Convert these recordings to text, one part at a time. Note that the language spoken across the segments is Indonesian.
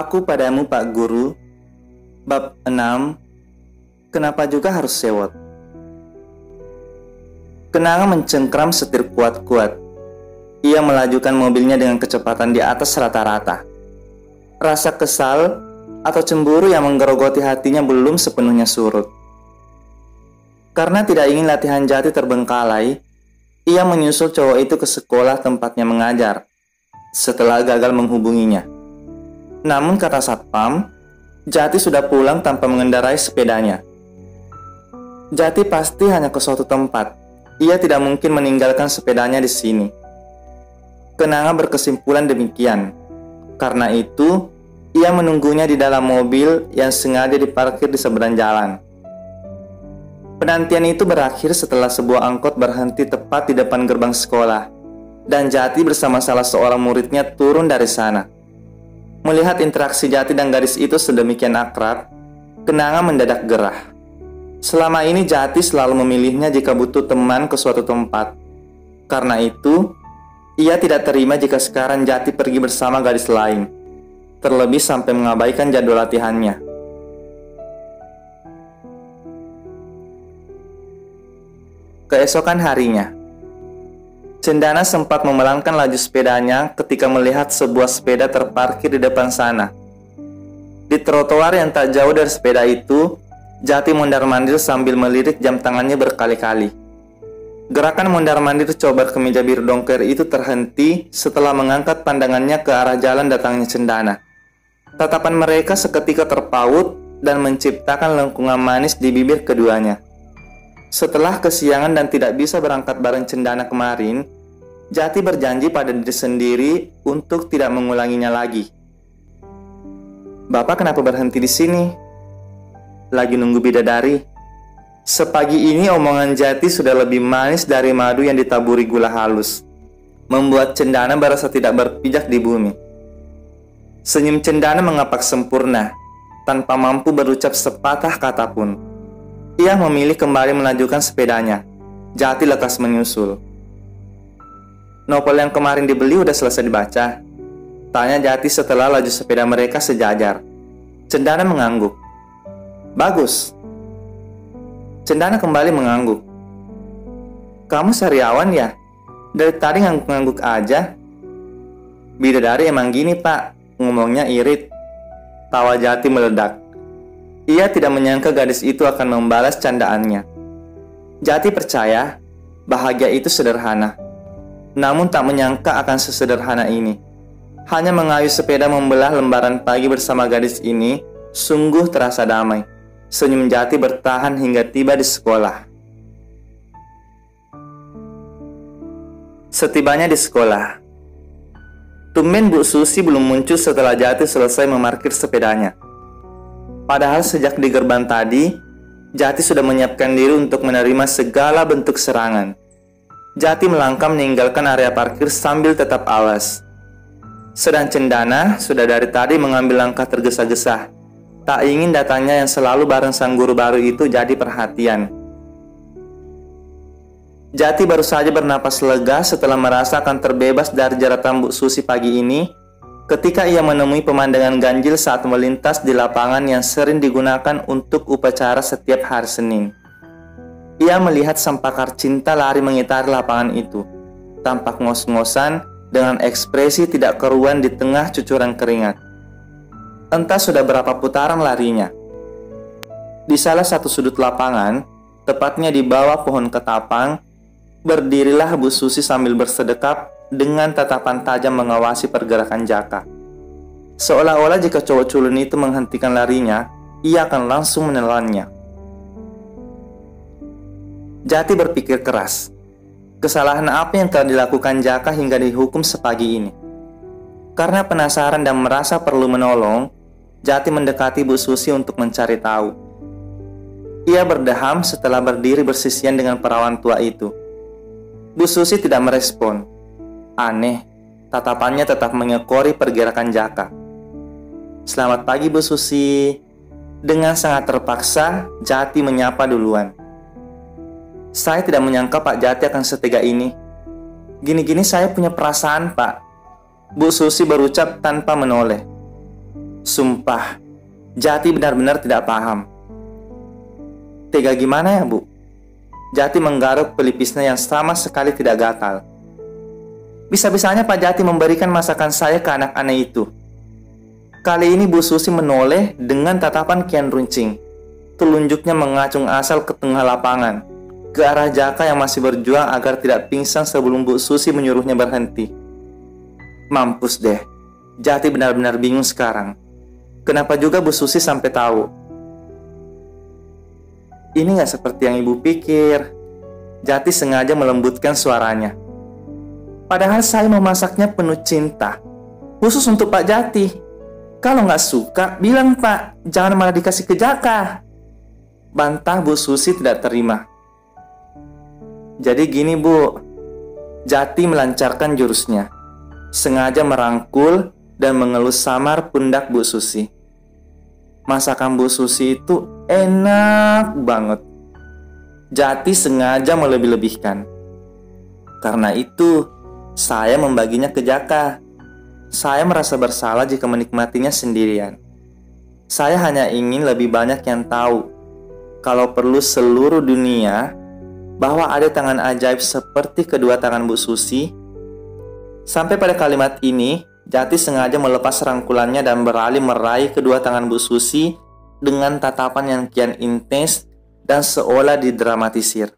Aku padamu Pak Guru, bab 6, kenapa juga harus sewot? Kenanga mencengkram setir kuat-kuat. Ia melajukan mobilnya dengan kecepatan di atas rata-rata. Rasa kesal atau cemburu yang menggerogoti hatinya belum sepenuhnya surut. Karena tidak ingin latihan Jati terbengkalai, ia menyusul cowok itu ke sekolah tempatnya mengajar setelah gagal menghubunginya. Namun kata Satpam, Jati sudah pulang tanpa mengendarai sepedanya. Jati pasti hanya ke suatu tempat. Ia tidak mungkin meninggalkan sepedanya di sini. Kenanga berkesimpulan demikian. Karena itu, ia menunggunya di dalam mobil yang sengaja diparkir di seberang jalan. Penantian itu berakhir setelah sebuah angkot berhenti tepat di depan gerbang sekolah, dan Jati bersama salah seorang muridnya turun dari sana. Melihat interaksi Jati dan gadis itu sedemikian akrab, Kenanga mendadak gerah. Selama ini Jati selalu memilihnya jika butuh teman ke suatu tempat. Karena itu, ia tidak terima jika sekarang Jati pergi bersama gadis lain, terlebih sampai mengabaikan jadwal latihannya. Keesokan harinya, Cendana sempat memelangkan laju sepedanya ketika melihat sebuah sepeda terparkir di depan sana. Di trotoar yang tak jauh dari sepeda itu, Jati mondar-mandir sambil melirik jam tangannya berkali-kali. Gerakan mondar-mandir cobar kemeja biru dongker itu terhenti setelah mengangkat pandangannya ke arah jalan datangnya Cendana. Tatapan mereka seketika terpaut dan menciptakan lengkungan manis di bibir keduanya. Setelah kesiangan dan tidak bisa berangkat bareng Cendana kemarin, Jati berjanji pada diri sendiri untuk tidak mengulanginya lagi. "Bapak kenapa berhenti di sini?" "Lagi nunggu bidadari." Sepagi ini omongan Jati sudah lebih manis dari madu yang ditaburi gula halus, membuat Cendana berasa tidak berpijak di bumi. Senyum Cendana mengapak sempurna, tanpa mampu berucap sepatah kata pun. Ia memilih kembali melajukan sepedanya. Jati lekas menyusul. "Novel yang kemarin dibeli udah selesai dibaca?" tanya Jati setelah laju sepeda mereka sejajar. Cendana mengangguk. "Bagus." Cendana kembali mengangguk. "Kamu sariawan ya? Dari tadi ngangguk-ngangguk aja." "Bidadari emang gini pak, ngomongnya irit." Tawa Jati meledak. Ia tidak menyangka gadis itu akan membalas candaannya. Jati percaya bahagia itu sederhana, namun tak menyangka akan sesederhana ini. Hanya mengayuh sepeda membelah lembaran pagi bersama gadis ini sungguh terasa damai. Senyum Jati bertahan hingga tiba di sekolah. Setibanya di sekolah, tumben Bu Susi belum muncul setelah Jati selesai memarkir sepedanya. Padahal sejak di gerbang tadi, Jati sudah menyiapkan diri untuk menerima segala bentuk serangan. Jati melangkah meninggalkan area parkir sambil tetap awas. Sedang Cendana sudah dari tadi mengambil langkah tergesa-gesa. Tak ingin datangnya yang selalu bareng sang guru baru itu jadi perhatian. Jati baru saja bernapas lega setelah merasa akan terbebas dari jeratan Bu Susi pagi ini, ketika ia menemui pemandangan ganjil saat melintas di lapangan yang sering digunakan untuk upacara setiap hari Senin. Ia melihat sang pakar cinta lari mengitari lapangan itu, tampak ngos-ngosan dengan ekspresi tidak keruan di tengah cucuran keringat. Entah sudah berapa putaran larinya. Di salah satu sudut lapangan, tepatnya di bawah pohon ketapang, berdirilah Bu Susi sambil bersedekap dengan tatapan tajam mengawasi pergerakan Jaka. Seolah-olah jika cowok culun itu menghentikan larinya, ia akan langsung menelannya. Jati berpikir keras. Kesalahan apa yang telah dilakukan Jaka hingga dihukum sepagi ini? Karena penasaran dan merasa perlu menolong, Jati mendekati Bu Susi untuk mencari tahu. Ia berdeham setelah berdiri bersisian dengan perawan tua itu. Bu Susi tidak merespon. Aneh, tatapannya tetap mengekori pergerakan Jaka. "Selamat pagi Bu Susi." Dengan sangat terpaksa, Jati menyapa duluan. "Saya tidak menyangka Pak Jati akan setega ini. Gini-gini saya punya perasaan Pak." Bu Susi berucap tanpa menoleh. Sumpah, Jati benar-benar tidak paham. Tega gimana ya, Bu? Jati menggaruk pelipisnya yang sama sekali tidak gatal. Bisa-bisanya Pak Jati memberikan masakan saya ke anak aneh itu. Kali ini Bu Susi menoleh dengan tatapan kian runcing. Telunjuknya mengacung asal ke tengah lapangan, ke arah Jaka yang masih berjuang agar tidak pingsan sebelum Bu Susi menyuruhnya berhenti. Mampus deh, Jati benar-benar bingung sekarang. Kenapa juga Bu Susi sampai tahu? Ini gak seperti yang Ibu pikir. Jati sengaja melembutkan suaranya. Padahal saya memasaknya penuh cinta, khusus untuk Pak Jati. Kalau gak suka, bilang Pak, jangan malah dikasih ke Jaka. Bantah Bu Susi tidak terima. Jadi gini Bu, Jati melancarkan jurusnya, sengaja merangkul dan mengelus samar pundak Bu Susi. Masakan Bu Susi itu enak banget. Jati sengaja melebih-lebihkan. Karena itu, saya membaginya ke Jaka. Saya merasa bersalah jika menikmatinya sendirian. Saya hanya ingin lebih banyak yang tahu, kalau perlu seluruh dunia, bahwa ada tangan ajaib seperti kedua tangan Bu Susi. Sampai pada kalimat ini, Jati sengaja melepas rangkulannya dan beralih meraih kedua tangan Bu Susi dengan tatapan yang kian intens dan seolah didramatisir,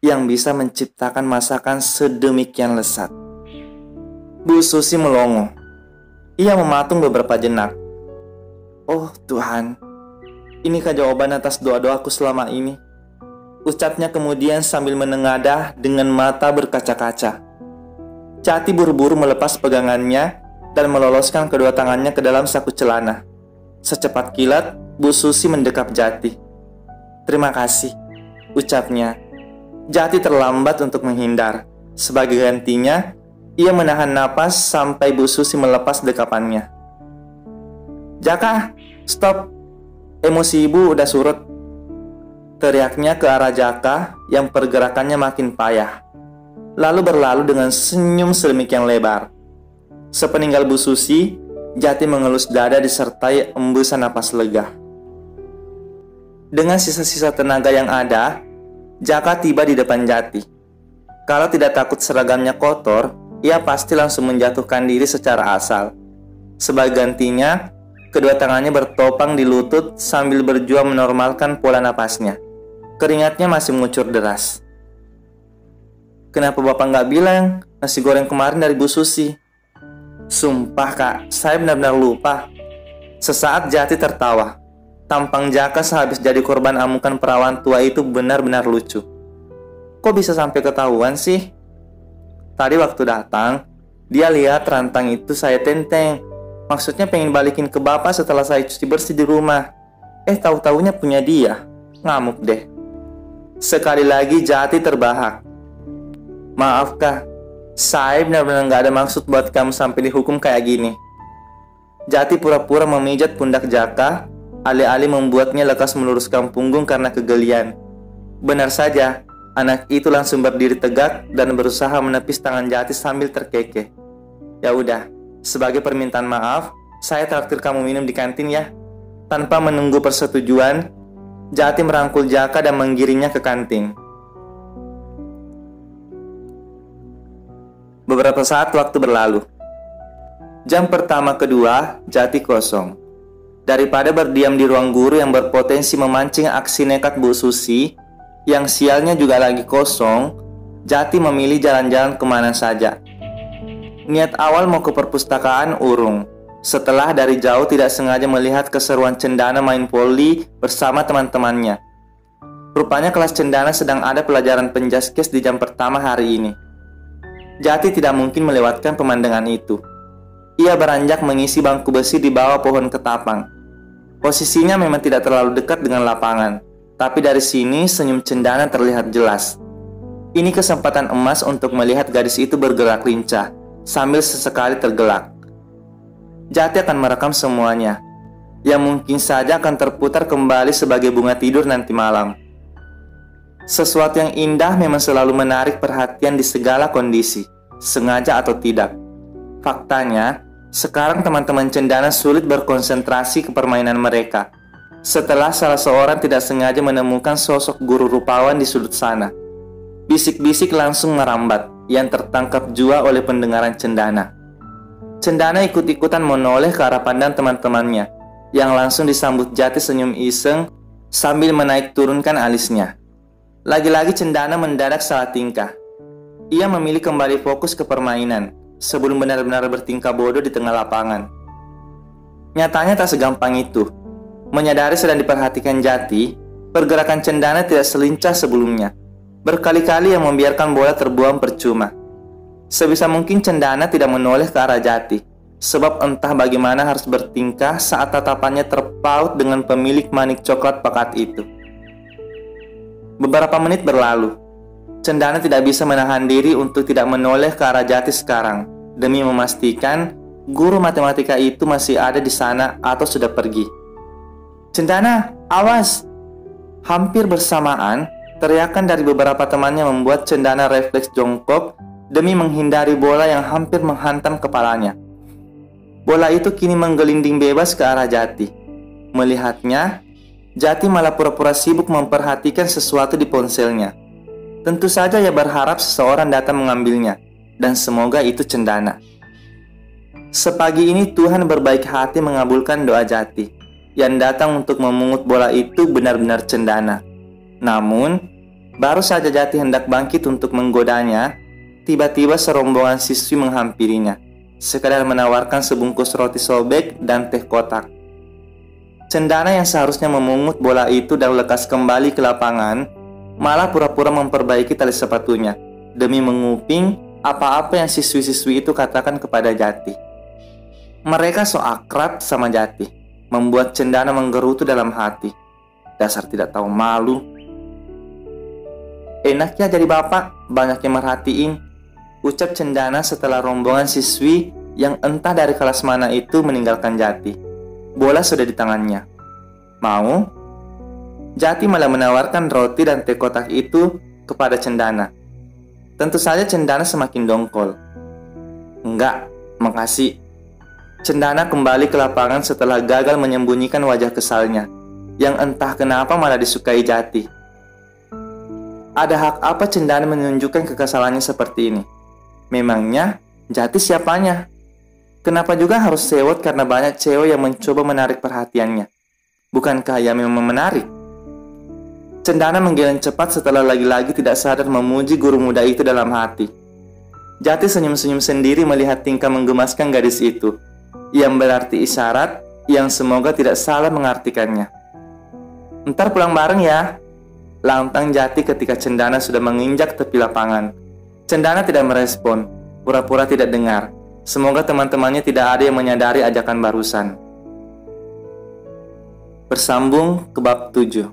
yang bisa menciptakan masakan sedemikian lezat. Bu Susi melongo. Ia mematung beberapa jenak. Oh Tuhan, inikah jawaban atas doa-doaku selama ini? Ucapnya kemudian sambil menengadah dengan mata berkaca-kaca. Jati buru-buru melepas pegangannya dan meloloskan kedua tangannya ke dalam saku celana. Secepat kilat, Bu Susi mendekap Jati. Terima kasih, ucapnya. Jati terlambat untuk menghindar. Sebagai gantinya, ia menahan napas sampai Bu Susi melepas dekapannya. Jaka, stop. Emosi Ibu udah surut. Teriaknya ke arah Jaka yang pergerakannya makin payah, lalu berlalu dengan senyum sedemikian lebar. Sepeninggal Bu Susi, Jati mengelus dada disertai embusan napas lega. Dengan sisa-sisa tenaga yang ada, Jaka tiba di depan Jati. Kalau tidak takut seragamnya kotor, ia pasti langsung menjatuhkan diri secara asal. Sebagai gantinya, kedua tangannya bertopang di lutut sambil berjuang menormalkan pola napasnya. Keringatnya masih mengucur deras. Kenapa Bapak nggak bilang nasi goreng kemarin dari Bu Susi? Sumpah Kak, saya benar-benar lupa. Sesaat Jati tertawa. Tampang Jaka sehabis jadi korban amukan perawan tua itu benar-benar lucu. Kok bisa sampai ketahuan sih? Tadi waktu datang, dia lihat rantang itu saya tenteng. Maksudnya pengen balikin ke Bapak setelah saya cuci bersih di rumah. Tahu-taunya punya dia. Ngamuk deh. Sekali lagi Jati terbahak. Maaf Kak, saya benar-benar gak ada maksud buat kamu sampai dihukum kayak gini. Jati pura-pura memijat pundak Jaka, alih-alih membuatnya lekas meluruskan punggung karena kegelian. Benar saja, anak itu langsung berdiri tegak dan berusaha menepis tangan Jati sambil terkekeh. Ya udah, sebagai permintaan maaf, saya traktir kamu minum di kantin ya. Tanpa menunggu persetujuan, Jati merangkul Jaka dan menggiringnya ke kantin. Beberapa saat waktu berlalu. Jam pertama kedua, Jati kosong. Daripada berdiam di ruang guru yang berpotensi memancing aksi nekat Bu Susi, yang sialnya juga lagi kosong, Jati memilih jalan-jalan kemana saja. Niat awal mau ke perpustakaan urung. Setelah dari jauh tidak sengaja melihat keseruan Cendana main voli bersama teman-temannya. Rupanya kelas Cendana sedang ada pelajaran penjaskes di jam pertama hari ini. Jati tidak mungkin melewatkan pemandangan itu. Ia beranjak mengisi bangku besi di bawah pohon ketapang. Posisinya memang tidak terlalu dekat dengan lapangan, tapi dari sini senyum Cendana terlihat jelas. Ini kesempatan emas untuk melihat gadis itu bergerak lincah, sambil sesekali tergelak. Jati akan merekam semuanya, yang mungkin saja akan terputar kembali sebagai bunga tidur nanti malam. Sesuatu yang indah memang selalu menarik perhatian di segala kondisi, sengaja atau tidak. Faktanya, Sekarang teman-teman Cendana sulit berkonsentrasi ke permainan mereka setelah salah seorang tidak sengaja menemukan sosok guru rupawan di sudut sana. Bisik-bisik langsung merambat yang tertangkap jua oleh pendengaran Cendana. Cendana ikut-ikutan menoleh ke arah pandang teman-temannya yang langsung disambut Jati senyum iseng sambil menaik turunkan alisnya. Lagi-lagi Cendana mendadak salah tingkah. Ia memilih kembali fokus ke permainan sebelum benar-benar bertingkah bodoh di tengah lapangan. Nyatanya tak segampang itu. Menyadari sedang diperhatikan Jati, pergerakan Cendana tidak selincah sebelumnya. Berkali-kali yang membiarkan bola terbuang percuma. Sebisa mungkin Cendana tidak menoleh ke arah Jati, sebab entah bagaimana harus bertingkah saat tatapannya terpaut dengan pemilik manik coklat pekat itu. Beberapa menit berlalu. Cendana tidak bisa menahan diri untuk tidak menoleh ke arah Jati sekarang, demi memastikan guru matematika itu masih ada di sana atau sudah pergi. "Cendana, awas!" Hampir bersamaan, teriakan dari beberapa temannya membuat Cendana refleks jongkok demi menghindari bola yang hampir menghantam kepalanya. Bola itu kini menggelinding bebas ke arah Jati. Melihatnya, Jati malah pura-pura sibuk memperhatikan sesuatu di ponselnya. Tentu saja ia berharap seseorang datang mengambilnya, dan semoga itu Cendana. Sepagi ini Tuhan berbaik hati mengabulkan doa Jati. Yang datang untuk memungut bola itu benar-benar Cendana. Namun, baru saja Jati hendak bangkit untuk menggodanya, tiba-tiba serombongan siswi menghampirinya, sekadar menawarkan sebungkus roti sobek dan teh kotak. Cendana yang seharusnya memungut bola itu dan lekas kembali ke lapangan, malah pura-pura memperbaiki tali sepatunya, demi menguping apa-apa yang siswi-siswi itu katakan kepada Jati. Mereka so akrab sama Jati, membuat Cendana menggerutu dalam hati. Dasar tidak tahu malu. "Enaknya jadi bapak, banyak yang merhatiin," ucap Cendana setelah rombongan siswi yang entah dari kelas mana itu meninggalkan Jati. Bola sudah di tangannya. "Mau?" Jati malah menawarkan roti dan teh kotak itu kepada Cendana. Tentu saja Cendana semakin dongkol. "Enggak, makasih." Cendana kembali ke lapangan setelah gagal menyembunyikan wajah kesalnya, yang entah kenapa malah disukai Jati. Ada hak apa Cendana menunjukkan kekesalannya seperti ini? Memangnya Jati siapanya? Kenapa juga harus sewot karena banyak cewek yang mencoba menarik perhatiannya? Bukankah ia memang menarik? Cendana menggeleng cepat setelah lagi-lagi tidak sadar memuji guru muda itu dalam hati. Jati senyum-senyum sendiri melihat tingkah menggemaskan gadis itu, yang berarti isyarat yang semoga tidak salah mengartikannya. "Ntar pulang bareng ya," lantang Jati ketika Cendana sudah menginjak tepi lapangan. Cendana tidak merespon, pura-pura tidak dengar. Semoga teman-temannya tidak ada yang menyadari ajakan barusan. Bersambung ke bab 7.